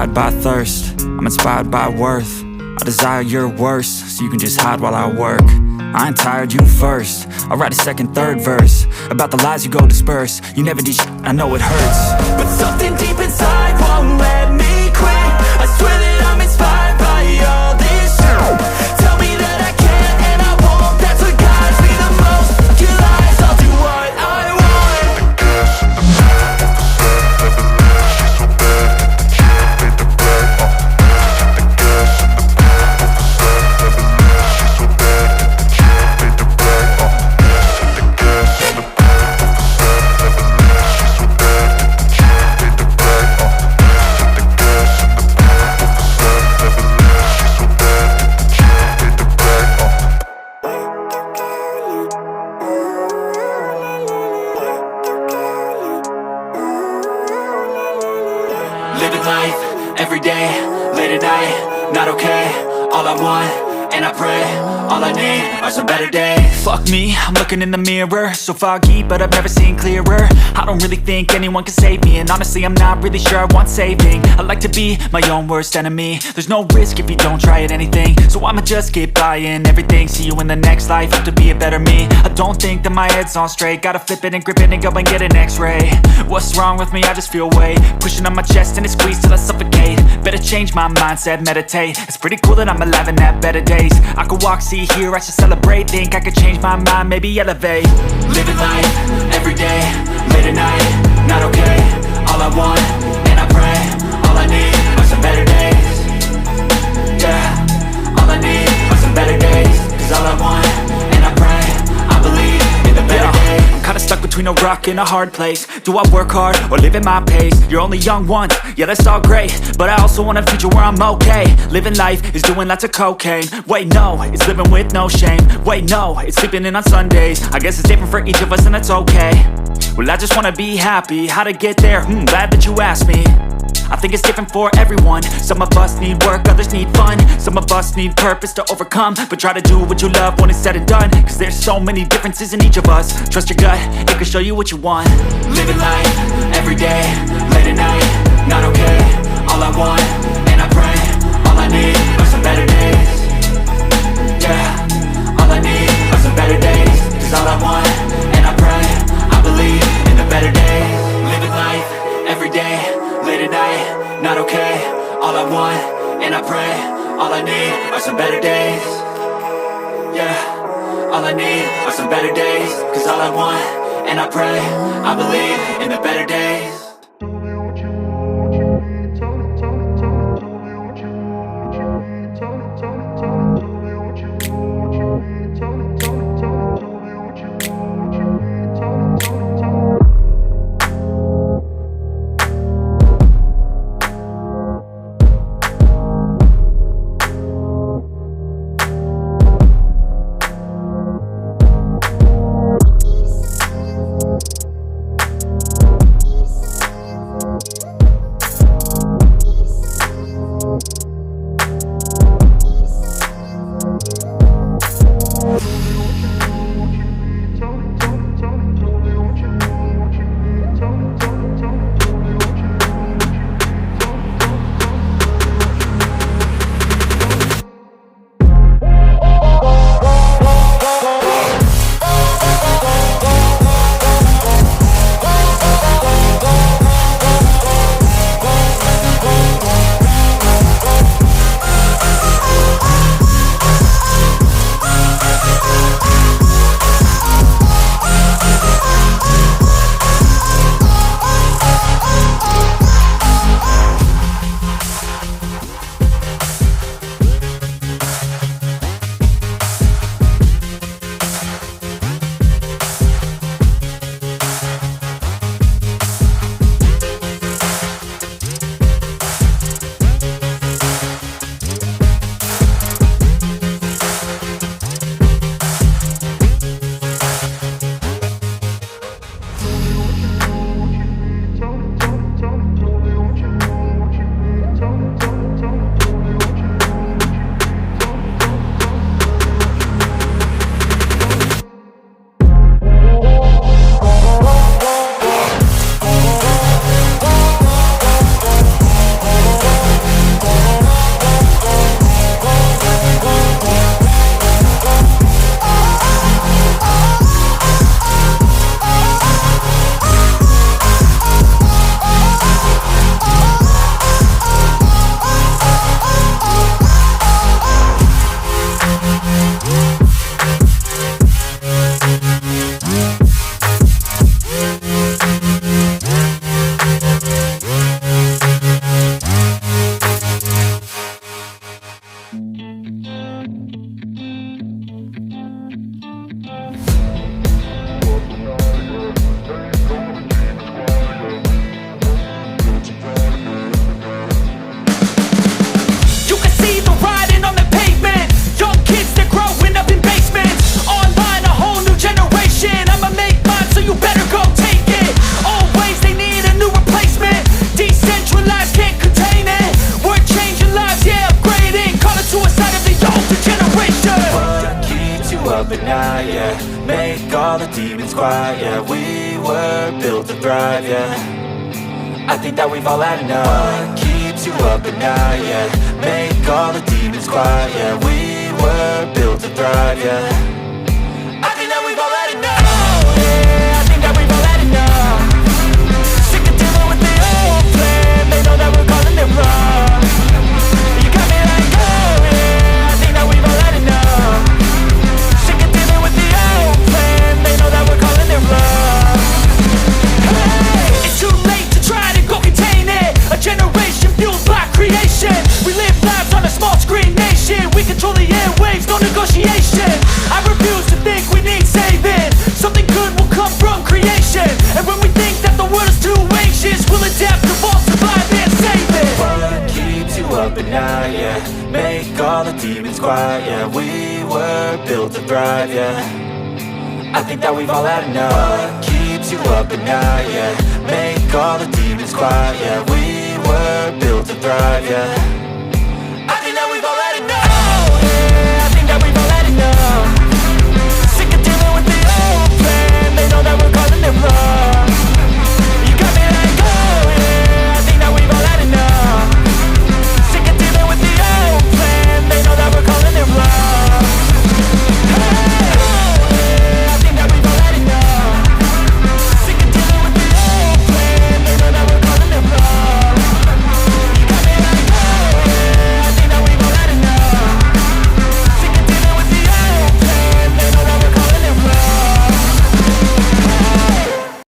inspired by thirst, I'm inspired by worth. I desire your worst, so you can just hide while I work. I ain't tired, you first. I'll write a second, third verse about the lies you go disperse. You never did shit, I know it hurts, but something deep inside won't let me quit. I swear that I'm inspired by all this shit. Tell me that I can't and I won't. That's what guides me the most. Your lies, I'll do what I want. Living life, everyday, late at night, not okay. All I want, and I pray, all I need are some better days. Fuck me, I'm looking in the mirror, so foggy, but I've never seen clearer. I don't really think anyone can save me, and honestly I'm not really sure I want saving. I like to be my own worst enemy. There's no risk if you don't try at anything, so I'ma just keep buying everything. See you in the next life, have to be a better me. I don't think that my head's on straight, gotta flip it and grip it and go and get an x-ray. What's wrong with me? I just feel weight pushing on my chest and it squeezes till I suffocate. Better change my mindset, meditate. It's pretty cool that I'm alive and have better days. I could walk, see, hear, I should celebrate. Think I could change my mind, maybe elevate. Living life, everyday, late at night, not okay. All I want, and I pray, all I need are some better days. Yeah, all I need are some better days. Cause all I want, and I pray, I believe in the better days. I'm kinda stuck between a rock and a hard place. Do I work hard or live at my pace? You're only young once, yeah that's all great, but I also want a future where I'm okay. Living life is doing lots of cocaine. Wait no, it's living with no shame. Wait no, it's sleeping in on Sundays. I guess it's different for each of us and that's okay. Well I just wanna be happy, how to get there? Glad that you asked me. I think it's different for everyone. Some of us need work, others need fun. Some of us need purpose to overcome. But try to do what you love when it's said and done. Cause there's so many differences in each of us. Trust your gut, it can show you what you want. Living life, everyday, late at night, not okay. All I want, and I pray, all I need are some better days. Yeah, all I need are some better days. Cause all I want, and I pray, I believe in the better days. Living life, everyday, late at night, not okay. All I want, and I pray, all I need are some better days. Yeah, all I need are some better days. Cause all I want, and I pray, I believe in the better days. built to thrive, yeah. I think that we've all had enough. What keeps you up at night, yeah. Make all the demons quiet, yeah. We were built to thrive, yeah. I think that we've all had enough. Oh, yeah, I think that we've all had enough. Sick of dealing with the old plan. They know that we're calling it wrong. You got me like, oh yeah, I think that we've all had enough. Sick of dealing with the old plan. They know that we're calling it wrong. Hey, it's too late to try to go contain it. A generation fueled by creation. We live lives on a small screen nation. We control the airwaves, no negotiation. I refuse to think we need saving. Something good will come from creation. And when we think that the world is too anxious, we'll adapt, evolve, survive and save it. What keeps you up at night, yeah. Make all the demons quiet, yeah. We were built to thrive, yeah. I think that we've all had enough. What keeps you up at night, yeah. Make all the demons quiet, yeah. We were built to thrive, yeah. I think that we've all had enough. Oh, yeah, I think that we've all had enough. Sick of dealing with the old plan. They know that we're calling it wrong.